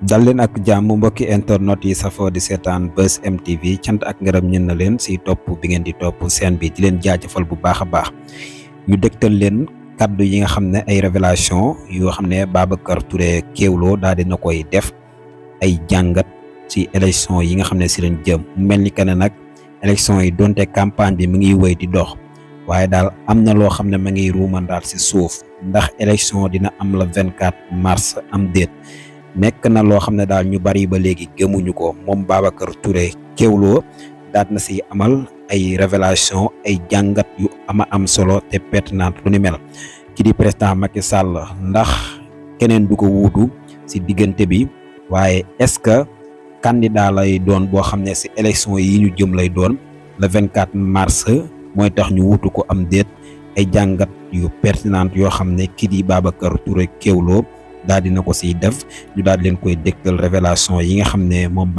dal leen ak jàmm mbokki internet yi safoo di seetaan Buzz M TV cant ak ngërëm ñën na leen si topp bi ngeen di topp seen bi di leen jaajëfal bu baax a baax ñu dégtal leen kaddu yi nga xam ne ay révélation yoo xam ne Babacar Touré Kewoulo daal dina koy def ay jàngat ci élection yi nga xam ne si leen jëm mu mel ni que ne nag élection yi donte campagne bi mu ngi wéy di dox waaye daal am na loo xam ne ma ngi ruumandaal si suuf ndax élection dina am la 24 mars am déet nekk na loo xam ne daal ñu bari ba léegi gëmuñu ko moom Babacar Touré Kewoulo daat na si amal ay révélation ay jàngat yu am solo te pertinent lu ni mel ki di président Macky Sall ndax keneen du ko wuutu si diggante bi waaye est-ce que candidat lay doon boo xam ne si élection yi ñu jëm lay doon le 24 mars mooy tax ñu wuutu ko am déet ay jàngat yu pertinent yoo xam ne ki di Babacar Touré Kewoulo daal dina ko siy def ñu daal leen koy dégtal révélation yi nga xam ne moom